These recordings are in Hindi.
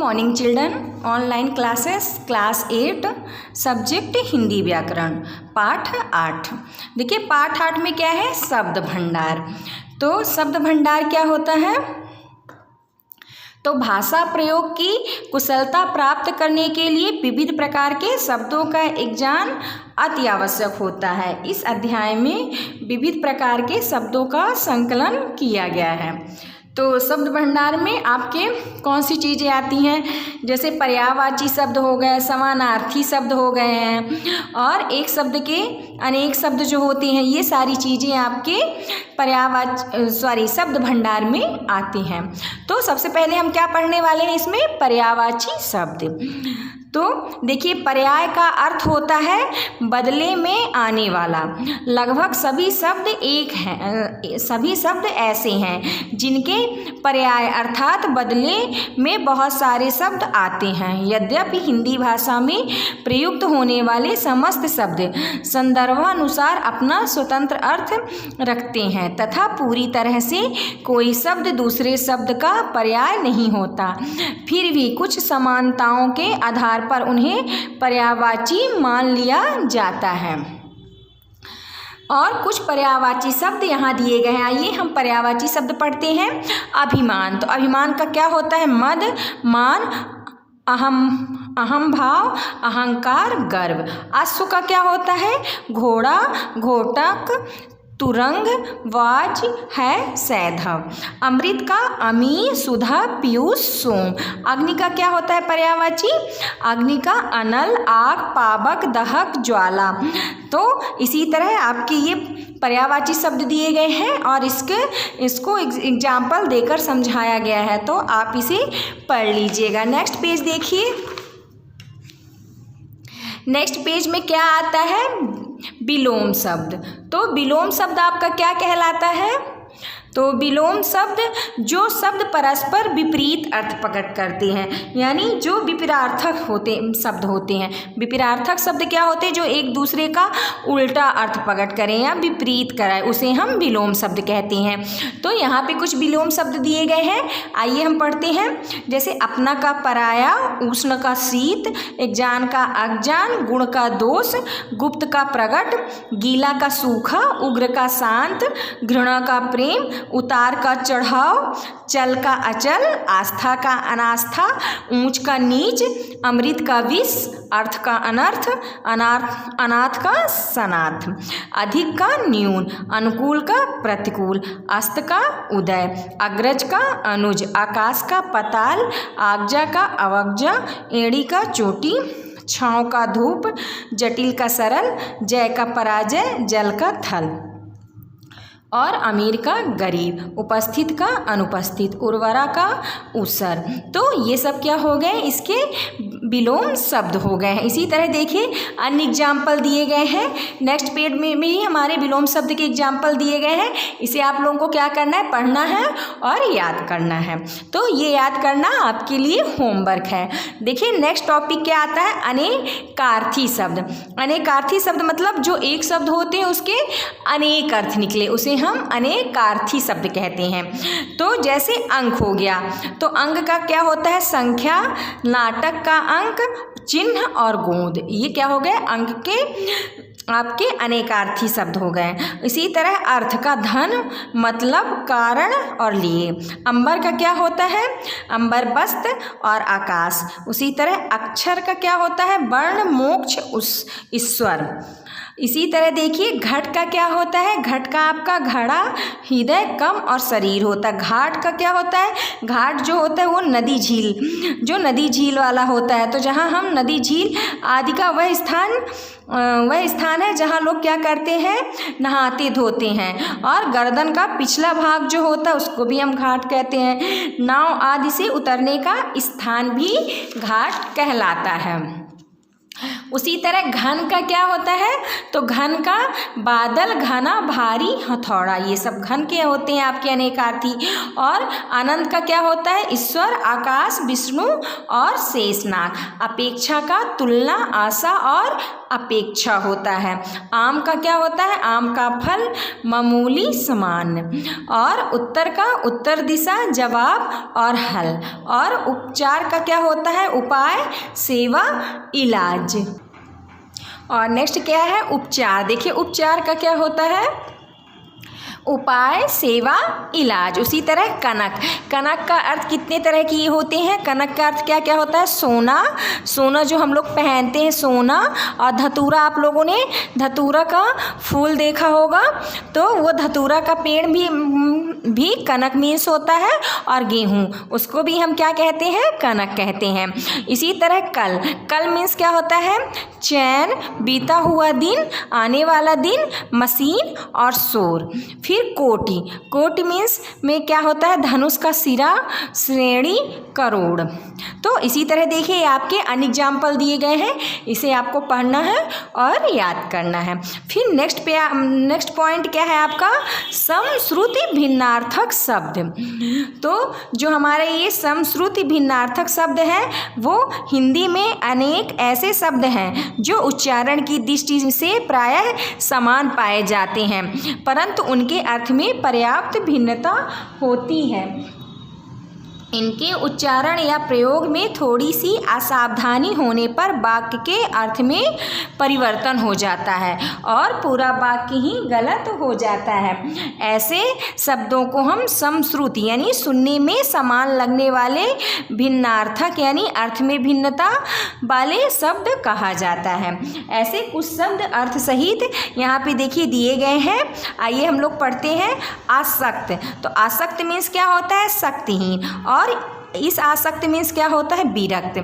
Morning children. Online classes class 8 subject Hindi व्याकरण पाठ 8। देखिए पाठ 8 में क्या है, शब्द भंडार। तो शब्द भंडार क्या होता है, तो भाषा प्रयोग की कुशलता प्राप्त करने के लिए विविध प्रकार के शब्दों का एक ज्ञान अति आवश्यक होता है। इस अध्याय में विविध प्रकार के शब्दों का संकलन किया गया है। तो शब्द भंडार में आपके कौन सी चीज़ें आती हैं, जैसे पर्यायवाची शब्द हो गए, समानार्थी शब्द हो गए हैं, और एक शब्द के अनेक शब्द जो होते हैं, ये सारी चीज़ें आपके शब्द भंडार में आती हैं। तो सबसे पहले हम क्या पढ़ने वाले हैं इसमें, पर्यायवाची शब्द। तो देखिए पर्याय का अर्थ होता है बदले में आने वाला। लगभग सभी शब्द एक हैं, सभी शब्द ऐसे हैं जिनके पर्याय अर्थात बदले में बहुत सारे शब्द आते हैं। यद्यपि हिंदी भाषा में प्रयुक्त होने वाले समस्त शब्द संदर्भानुसार अपना स्वतंत्र अर्थ रखते हैं तथा पूरी तरह से कोई शब्द दूसरे शब्द का पर्याय नहीं होता, फिर भी कुछ समानताओं के आधार पर उन्हें पर्यायवाची मान लिया जाता है। और कुछ पर्यायवाची शब्द यहाँ दिए गए हैं। आइए हम पर्यायवाची शब्द पढ़ते हैं। अभिमान, तो अभिमान का क्या होता है, मद, मान, अहम भाव, अहंकार, गर्व। अश्व का क्या होता है, घोड़ा, घोटक, तुरंग, वाज है, सैधव। अमृत का अमी, सुधा, पीयूष, सोम। अग्नि का क्या होता है पर्यायवाची, अग्नि का अनल, आग, पावक, दहक, ज्वाला। तो इसी तरह आपके ये पर्यायवाची शब्द दिए गए हैं और इसको एग्जाम्पल देकर समझाया गया है, तो आप इसे पढ़ लीजिएगा। नेक्स्ट पेज देखिए। नेक्स्ट पेज में क्या आता है, विलोम शब्द। तो विलोम शब्द आपका क्या कहलाता है, तो विलोम शब्द जो शब्द परस्पर विपरीत अर्थ प्रकट करते हैं, यानी जो विपरीतार्थक शब्द होते हैं। विपरीतार्थक शब्द क्या होते हैं, जो एक दूसरे का उल्टा अर्थ प्रकट करें या विपरीत कराए, उसे हम विलोम शब्द कहते हैं। तो यहाँ पे कुछ विलोम शब्द दिए गए हैं, आइए हम पढ़ते हैं। जैसे अपना का पराया, उष्ण का शीत, ज्ञान का अज्ञान, गुण का दोष, गुप्त का प्रगट, गीला का सूखा, उग्र का शांत, घृणा का प्रेम, उतार का चढ़ाव, चल का अचल, आस्था का अनास्था, ऊंच का नीच, अमृत का विष, अर्थ का अनर्थ, अनाथ का सनाथ, अधिक का न्यून, अनुकूल का प्रतिकूल, अस्त का उदय, अग्रज का अनुज, आकाश का पताल, आगजा का अवगजा, एड़ी का चोटी, छाँव का धूप, जटिल का सरल, जय का पराजय, जल का थल, और अमीर का गरीब, उपस्थित का अनुपस्थित, उर्वरा का उसर। तो ये सब क्या हो गए, इसके विलोम शब्द हो गए हैं। इसी तरह देखिए अन्य एग्जाम्पल दिए गए हैं। नेक्स्ट पेज में भी हमारे विलोम शब्द के एग्जाम्पल दिए गए हैं। इसे आप लोगों को क्या करना है, पढ़ना है और याद करना है। तो ये याद करना आपके लिए होमवर्क है। देखिए नेक्स्ट टॉपिक क्या आता है, अनेकार्थी शब्द। अनेकार्थी शब्द मतलब जो एक शब्द होते हैं उसके अनेक अर्थ निकले, उसे हम अनेकार्थी शब्द कहते हैं। तो जैसे अंक हो गया, तो अंक का क्या होता है, संख्या, नाटक का अंक, चिन्ह और गोंद। ये क्या हो गए, अंक के आपके अनेकार्थी शब्द हो गए। इसी तरह अर्थ का धन, मतलब, कारण और लिए। अंबर का क्या होता है, अंबर, वस्त्र और आकाश। उसी तरह अक्षर का क्या होता है, वर्ण, मोक्ष, ईश्वर। इसी तरह देखिए घट का क्या होता है, घट का आपका घड़ा, हृदय, कम और शरीर होता है। घाट का क्या होता है, घाट जो होता है वो नदी झील, जो नदी झील वाला होता है। तो जहाँ हम नदी झील आदि का वह स्थान है जहाँ लोग क्या करते हैं, नहाते धोते हैं। और गर्दन का पिछला भाग जो होता है उसको भी हम घाट कहते हैं। नाव आदि से उतरने का स्थान भी घाट कहलाता है। उसी तरह घन का क्या होता है, तो घन का बादल, घना, भारी, हथौड़ा, ये सब घन के होते हैं आपके अनेकार्थी। और अनंत का क्या होता है, ईश्वर, आकाश, विष्णु और शेषनाग। अपेक्षा का तुलना, आशा और अपेक्षा होता है। आम का क्या होता है, आम का फल, मामूली, सामान्य। और उत्तर का उत्तर दिशा, जवाब और हल। और उपचार का क्या होता है, उपाय, सेवा, इलाज। और नेक्स्ट क्या है, उपचार। देखिए उपचार का क्या होता है, उपाय, सेवा, इलाज। उसी तरह कनक, कनक का अर्थ कितने तरह की होते हैं, कनक का अर्थ क्या क्या होता है, सोना, सोना जो हम लोग पहनते हैं सोना। और धतूरा, आप लोगों ने धतूरा का फूल देखा होगा, तो वो धतूरा का पेड़ भी कनक मीन्स होता है। और गेहूँ, उसको भी हम क्या कहते हैं, कनक कहते हैं। इसी तरह कल, कल मीन्स क्या होता है, चैन, बीता हुआ दिन, आने वाला दिन, मशीन और शोर। फिर कोटि, कोटि मीन्स में क्या होता है, धनुष का सिरा, श्रेणी, करोड़। तो इसी तरह देखिए आपके अनएग्जाम्पल दिए गए हैं, इसे आपको पढ़ना है और याद करना है। फिर नेक्स्ट पॉइंट क्या है आपका, समश्रुति भिन्नार्थक शब्द। तो जो हमारे ये समश्रुति भिन्नार्थक शब्द हैं वो हिंदी में अनेक ऐसे शब्द हैं जो उच्चारण की दृष्टि से प्रायः समान पाए जाते हैं, परंतु उनके अर्थ में पर्याप्त भिन्नता होती है। इनके उच्चारण या प्रयोग में थोड़ी सी असावधानी होने पर वाक्य के अर्थ में परिवर्तन हो जाता है और पूरा वाक्य ही गलत हो जाता है। ऐसे शब्दों को हम समश्रुति यानी सुनने में समान लगने वाले, भिन्नार्थक यानी अर्थ में भिन्नता वाले शब्द कहा जाता है। ऐसे कुछ शब्द अर्थ सहित यहाँ पे देखिए दिए गए हैं। आइए हम लोग पढ़ते हैं। आसक्त, तो आसक्त मीन्स क्या होता है, शक्तिहीन। और इस आसक्त मीन्स क्या होता है, विरक्त।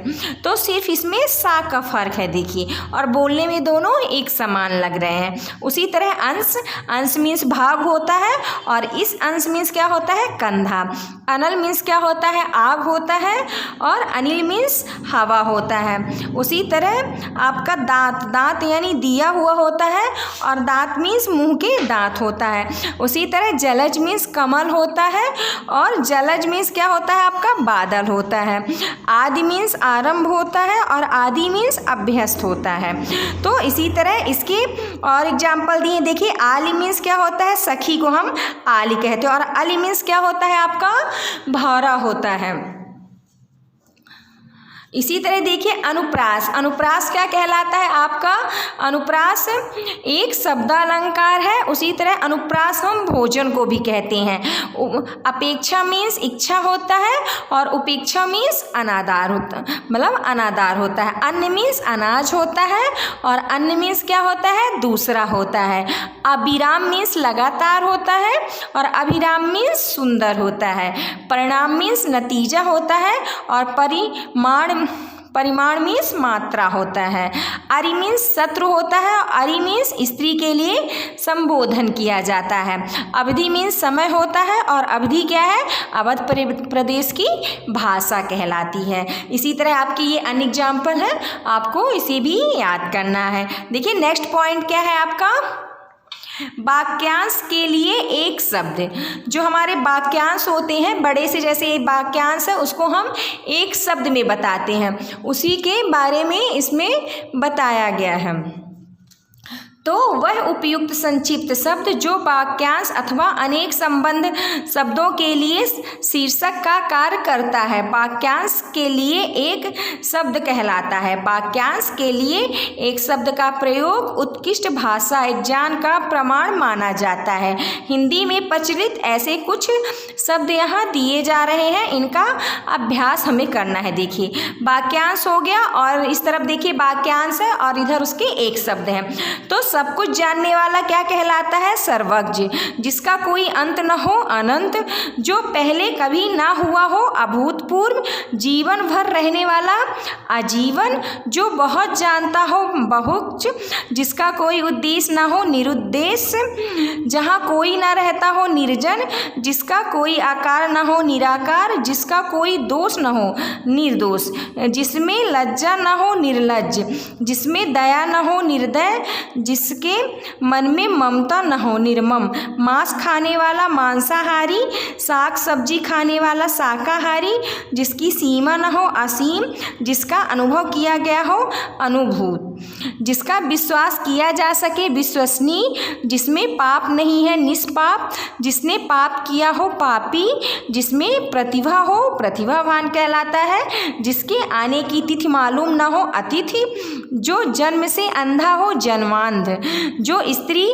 तो सिर्फ इसमें सा का फर्क है देखिए, और बोलने में दोनों एक समान लग रहे हैं। उसी तरह अंश, अंश मीन्स भाग होता है, और इस अंश मीन्स क्या होता है, कंधा। अनल मीन्स क्या होता है, आग होता है, और अनिल मीन्स हवा होता है। उसी तरह आपका दांत, दांत यानी दिया हुआ होता है, और दांत मीन्स मुंह के दांत होता है। उसी तरह जलज मीन्स कमल होता है, और जलज मीन्स क्या होता है आपका, बादल होता है। आदि मीन्स आरंभ होता है, और आदि मीन्स अभ्यस्त होता है। तो इसी तरह इसके और एग्जाम्पल दिए देखिए। आली मीन्स क्या होता है, सखी को हम आली कहते हैं, और अली मीन्स क्या होता है आपका, भौरा होता है। इसी तरह देखिए अनुप्रास, अनुप्रास क्या कहलाता है आपका, अनुप्रास एक शब्दालंकार है। उसी तरह अनुप्रास हम भोजन को भी कहते हैं। अपेक्षा मीन्स इच्छा होता है, और उपेक्षा मीन्स अनादार होता, मतलब अनादार होता है। अन्न मीन्स अनाज होता है, और अन्न मीन्स क्या होता है, दूसरा होता है। अविराम मीन्स लगातार होता है, और अभिराम मीन्स सुंदर होता है। परिणाम मीन्स नतीजा होता है, और परिमाण मीन्स मात्रा होता है। अरि मीन्स शत्रु होता है, और अरि मीन्स स्त्री के लिए संबोधन किया जाता है। अवधि मीन्स समय होता है, और अवधि क्या है, अवध प्रदेश की भाषा कहलाती है। इसी तरह आपकी ये अन्य एग्जाम्पल है, आपको इसे भी याद करना है। देखिए नेक्स्ट पॉइंट क्या है आपका, वाक्यांश के लिए एक शब्द। जो हमारे वाक्यांश होते हैं, बड़े से जैसे वाक्यांश है उसको हम एक शब्द में बताते हैं, उसी के बारे में इसमें बताया गया है। तो वह उपयुक्त संक्षिप्त शब्द जो वाक्यांश अथवा अनेक संबंध शब्दों के लिए शीर्षक का कार्य करता है, वाक्यांश के लिए एक शब्द कहलाता है। वाक्यांश के लिए एक शब्द का प्रयोग उत्कृष्ट भाषा ज्ञान का प्रमाण माना जाता है। हिंदी में प्रचलित ऐसे कुछ शब्द यहाँ दिए जा रहे हैं, इनका अभ्यास हमें करना है। देखिए वाक्यांश हो गया, और इस तरफ देखिए वाक्यांश है, और इधर उसके एक शब्द है। तो सब कुछ जानने वाला क्या कहलाता है? सर्वज्ञ। जिसका कोई अंत न हो, अनंत। जो पहले कभी ना हुआ हो, अभूतपूर्व। जीवन भर रहने वाला, आजीवन। जो बहुत जानता हो, बहुच। जिसका कोई उद्देश्य ना हो, निरुद्देश्य। जहाँ कोई ना रहता हो, निर्जन। जिसका कोई आकार न हो, निराकार। जिसका कोई दोष न हो, निर्दोष। जिसमें लज्जा न हो, निर्लज्ज। जिसमें दया न हो, निर्दय। जिसके मन में ममता न हो, निर्मम। मांस खाने वाला, मांसाहारी। साग सब्जी खाने वाला, शाकाहारी। जिसकी सीमा न हो, असीम। जिसका अनुभव किया गया हो, अनुभूत। जिसका विश्वास किया जा सके, विश्वसनीय। जिसमें पाप नहीं है, निष्पाप। जिसने पाप किया हो, पापी। जिसमें प्रतिभा हो, प्रतिभावान कहलाता है। जिसके आने की तिथि मालूम न हो, अतिथि। जो जन्म से अंधा हो, जन्मांध। जो स्त्री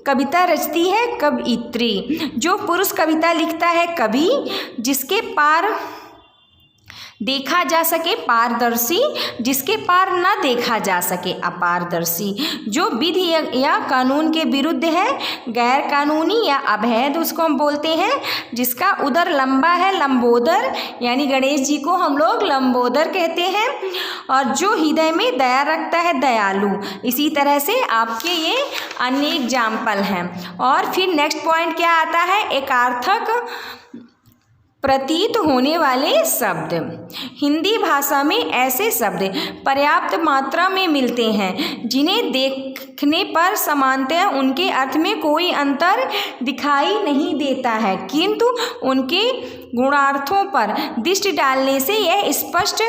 कविता रचती है, कवयित्री। जो पुरुष कविता लिखता है, कवि। जिसके पार देखा जा सके, पारदर्शी। जिसके पार न देखा जा सके, अपारदर्शी। जो विधि या कानून के विरुद्ध है, गैर कानूनी या अवैध, उसको हम बोलते हैं। जिसका उदर लंबा है, लंबोदर। यानी गणेश जी को हम लोग लंबोदर कहते हैं। और जो हृदय में दया रखता है, दयालु। इसी तरह से आपके ये अन्य एग्जाम्पल हैं। और फिर नेक्स्ट पॉइंट क्या आता है? एकार्थक प्रतीत होने वाले शब्द। हिंदी भाषा में ऐसे शब्द पर्याप्त मात्रा में मिलते हैं जिन्हें देखने पर सामान्यतः उनके अर्थ में कोई अंतर दिखाई नहीं देता है, किंतु उनके गुणार्थों पर दृष्टि डालने से यह स्पष्ट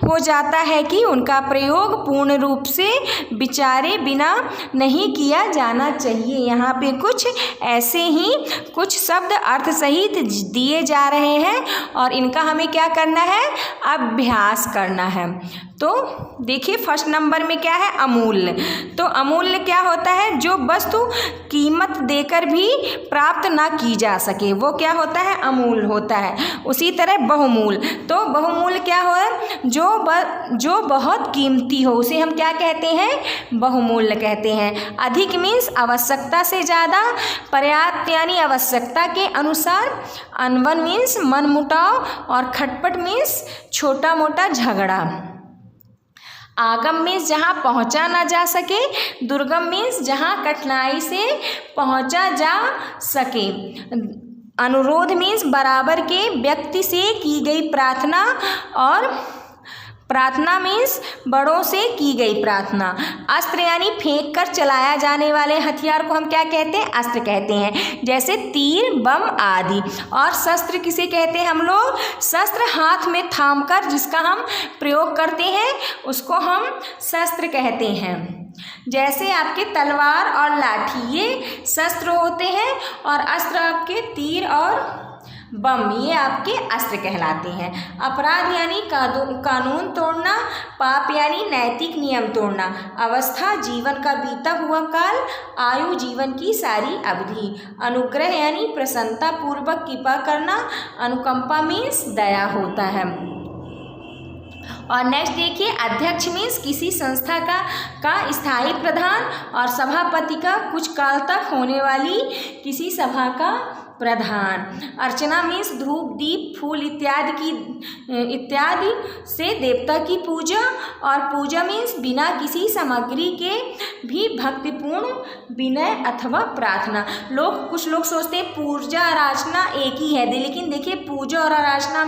हो जाता है कि उनका प्रयोग पूर्ण रूप से विचारे बिना नहीं किया जाना चाहिए। यहाँ पे कुछ ऐसे ही कुछ शब्द अर्थ सहित दिए जा रहे हैं और इनका हमें क्या करना है? अभ्यास करना है। तो देखिए फर्स्ट नंबर में क्या है? अमूल्य। तो अमूल्य क्या होता है? जो वस्तु कीमत देकर भी प्राप्त ना की जा सके, वो क्या होता है? अमूल्य होता है। उसी तरह बहुमूल्य। तो बहुमूल्य क्या हो? जो बहुत कीमती हो, उसे हम क्या कहते हैं? बहुमूल्य कहते हैं। अधिक मीन्स आवश्यकता से ज़्यादा, पर्याप्त यानी आवश्यकता के अनुसार, अनवन मीन्स मनमुटाव, और खटपट मीन्स छोटा मोटा झगड़ा। आगम मीन्स जहाँ पहुँचा ना जा सके, दुर्गम मीन्स जहाँ कठिनाई से पहुँचा जा सके। अनुरोध मीन्स बराबर के व्यक्ति से की गई प्रार्थना, और प्रार्थना मीन्स बड़ों से की गई प्रार्थना। अस्त्र यानी फेंक कर चलाया जाने वाले हथियार को हम क्या कहते हैं? अस्त्र कहते हैं, जैसे तीर, बम आदि। और शस्त्र किसे कहते हैं हम लोग? शस्त्र हाथ में थाम कर जिसका हम प्रयोग करते हैं उसको हम शस्त्र कहते हैं। जैसे आपके तलवार और लाठी ये शस्त्र होते हैं, और अस्त्र आपके तीर और बम ये आपके अस्त्र कहलाते हैं। अपराध यानी कानून तोड़ना, पाप यानी नैतिक नियम तोड़ना। अवस्था जीवन का बीता हुआ काल, आयु जीवन की सारी अवधि। अनुग्रह यानी प्रसन्नता पूर्वक कृपा करना। अनुकंपा मीन्स दया होता है। और नेक्स्ट देखिए, अध्यक्ष मीन्स किसी संस्था का स्थायी प्रधान, और सभापति का कुछ काल तक होने वाली किसी सभा का प्रधान। अर्चना मीन्स धूप, दीप, फूल इत्यादि से देवता की पूजा। और पूजा मीन्स बिना किसी सामग्री के भी भक्तिपूर्ण विनय अथवा प्रार्थना। कुछ लोग सोचते हैं पूजा और अर्चना एक ही है, लेकिन देखिए पूजा और अर्चना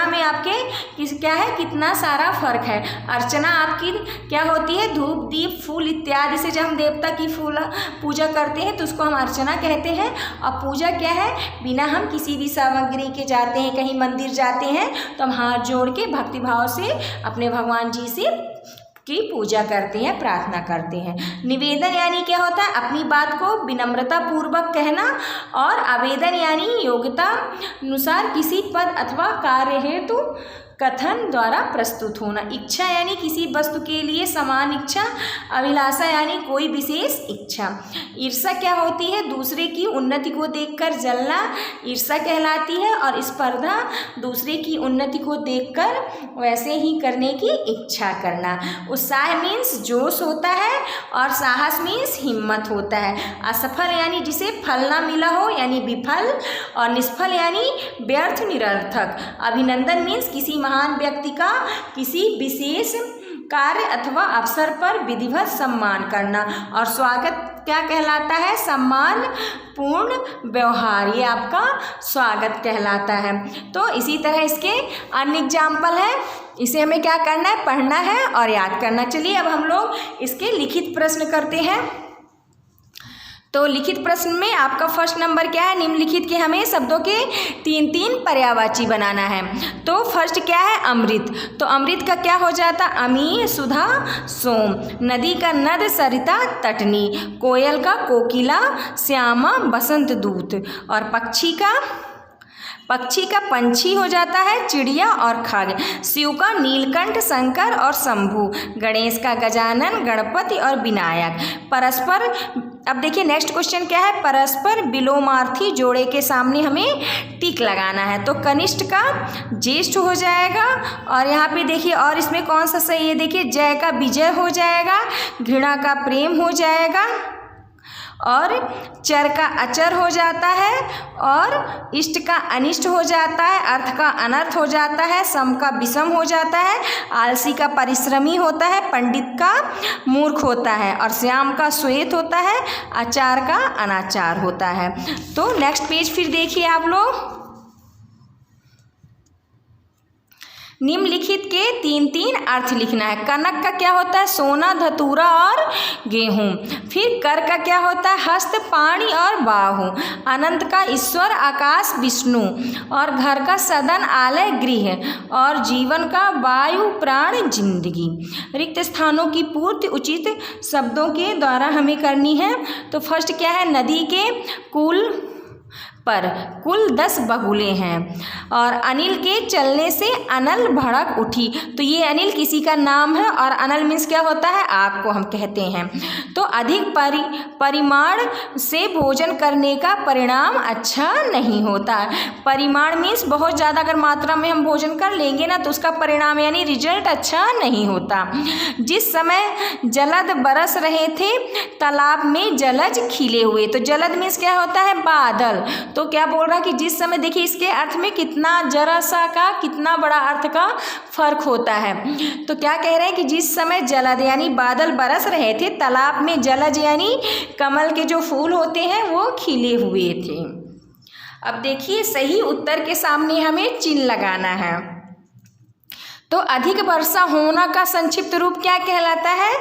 में आपके क्या है? कितना सारा फर्क है। अर्चना आपकी क्या होती है? धूप, दीप, फूल इत्यादि से जब हम देवता की पूजा करते हैं तो उसको हम अर्चना कहते हैं। और पूजा क्या है? बिना हम किसी भी सामग्री के जाते हैं, कहीं मंदिर जाते हैं तो हम हाथ जोड़ के भक्तिभाव से अपने भगवान जी से की पूजा करते हैं, प्रार्थना करते हैं। निवेदन यानी क्या होता है? अपनी बात को विनम्रता पूर्वक कहना। और आवेदन यानी योग्यता अनुसार किसी पद अथवा कार्य हेतु कथन द्वारा प्रस्तुत होना। इच्छा यानी किसी वस्तु के लिए समान इच्छा। अभिलाषा यानी कोई विशेष इच्छा। ईर्ष्या क्या होती है? दूसरे की उन्नति को देखकर जलना ईर्ष्या कहलाती है। और स्पर्धा दूसरे की उन्नति को देखकर वैसे ही करने की इच्छा करना। उत्साह मीन्स जोश होता है और साहस मीन्स हिम्मत होता है। असफल यानी जिसे फल ना मिला हो यानी विफल। और निष्फल यानी व्यर्थ निरर्थक। अभिनंदन मीन्स किसी महान व्यक्ति का किसी विशेष कार्य अथवा अवसर पर विधिवत सम्मान करना। और स्वागत क्या कहलाता है? सम्मान पूर्ण व्यवहार, ये आपका स्वागत कहलाता है। तो इसी तरह इसके अन्य एग्जाम्पल है, इसे हमें क्या करना है? पढ़ना है और याद करना। चलिए अब हम लोग इसके लिखित प्रश्न करते हैं। तो लिखित प्रश्न में आपका फर्स्ट नंबर क्या है? निम्नलिखित के हमें शब्दों के 3-3 पर्यायवाची बनाना है। तो फर्स्ट क्या है? अमृत। तो अमृत का क्या हो जाता? अमी, सुधा, सोम। नदी का नद, सरिता, तटनी। कोयल का कोकिला, श्यामा, बसंत दूत। और पक्षी का पंछी हो जाता है चिड़िया और खग। शिव का नीलकंठ, शंकर और शंभु। गणेश का गजानन, गणपति और विनायक। परस्पर, अब देखिए नेक्स्ट क्वेश्चन क्या है? परस्पर विलोमार्थी जोड़े के सामने हमें टिक लगाना है। तो कनिष्ठ का ज्येष्ठ हो जाएगा। और यहाँ पे देखिए और इसमें कौन सा सही है? देखिए जय का विजय हो जाएगा, घृणा का प्रेम हो जाएगा, और चर का अचर हो जाता है, और इष्ट का अनिष्ट हो जाता है, अर्थ का अनर्थ हो जाता है, सम का विषम हो जाता है, आलसी का परिश्रमी होता है, पंडित का मूर्ख होता है, और श्याम का श्वेत होता है, आचार का अनाचार होता है। तो नेक्स्ट पेज फिर देखिए आप लोग। निम्नलिखित के 3-3 अर्थ लिखना है। कनक का क्या होता है? सोना, धतूरा और गेहूं। फिर कर का क्या होता है? हस्त, पाणी और बाहु। अनंत का ईश्वर, आकाश, विष्णु। और घर का सदन, आलय, गृह। और जीवन का वायु, प्राण, जिंदगी। रिक्त स्थानों की पूर्ति उचित शब्दों के द्वारा हमें करनी है। तो फर्स्ट क्या है? नदी के पर कुल 10 बगुले हैं। और अनिल के चलने से अनल भड़क उठी। तो ये अनिल किसी का नाम है, और अनल मीन्स क्या होता है? आग को हम कहते हैं। तो अधिक परिमाण से भोजन करने का परिणाम अच्छा नहीं होता। परिमाण मीन्स बहुत ज़्यादा अगर मात्रा में हम भोजन कर लेंगे ना तो उसका परिणाम यानी रिजल्ट अच्छा नहीं होता। जिस समय जलद बरस रहे थे तालाब में जलज खिले हुए। तो जलद मीन्स क्या होता है? बादल। तो क्या बोल रहा है कि जिस समय, देखिए इसके अर्थ में कितना जरा सा का कितना बड़ा अर्थ का फर्क होता है। तो क्या कह रहे हैं कि जिस समय जलद यानी बादल बरस रहे थे, तालाब में जलज यानी कमल के जो फूल होते हैं वो खिले हुए थे। अब देखिए सही उत्तर के सामने हमें चिन्ह लगाना है। तो अधिक वर्षा होना का संक्षिप्त रूप क्या कहलाता है?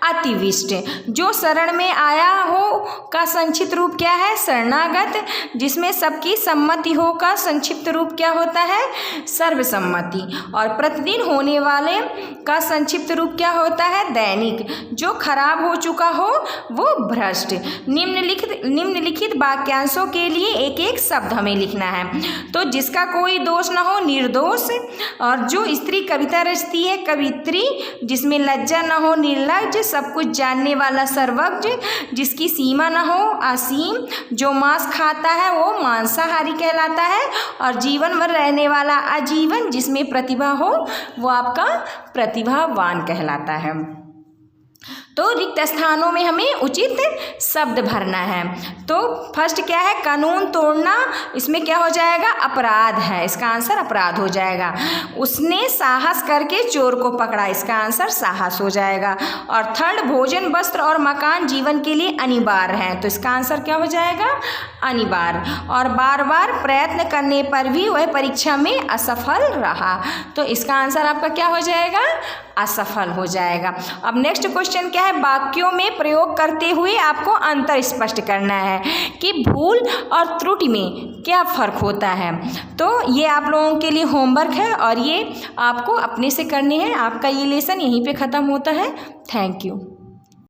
अतिवृष्टि। जो शरण में आया हो का संक्षिप्त रूप क्या है? शरणागत। जिसमें सबकी सम्मति हो का संक्षिप्त रूप क्या होता है? सर्वसम्मति। और प्रतिदिन होने वाले का संक्षिप्त रूप क्या होता है? दैनिक। जो खराब हो चुका हो वो भ्रष्ट। निम्नलिखित वाक्यांशों के लिए एक एक शब्द हमें लिखना है। तो जिसका कोई दोष न हो निर्दोष। और जो स्त्री कविता रचती है कवित्री। जिसमें लज्जा न हो निर्लज्ज। सब कुछ जानने वाला सर्वज्ञ। जिसकी सीमा न हो असीम। जो मांस खाता है वो मांसाहारी कहलाता है। और जीवन भर रहने वाला आजीवन। जिसमें प्रतिभा हो वो आपका प्रतिभावान कहलाता है। तो रिक्त स्थानों में हमें उचित शब्द भरना है। तो फर्स्ट क्या है? कानून तोड़ना। इसमें क्या हो जाएगा? अपराध है। इसका आंसर अपराध हो जाएगा। उसने साहस करके चोर को पकड़ा। इसका आंसर साहस हो जाएगा। और थर्ड, भोजन, वस्त्र और मकान जीवन के लिए अनिवार्य है। तो इसका आंसर क्या हो जाएगा? अनिवार्य। और बार बार प्रयत्न करने पर भी वह परीक्षा में असफल रहा। तो इसका आंसर आपका क्या हो जाएगा? असफल हो जाएगा। अब नेक्स्ट क्वेश्चन क्या है? वाक्यों में प्रयोग करते हुए आपको अंतर स्पष्ट करना है कि भूल और त्रुटि में क्या फ़र्क होता है। तो ये आप लोगों के लिए होमवर्क है और ये आपको अपने से करने हैं। आपका ये लेसन यहीं पे ख़त्म होता है। Thank you.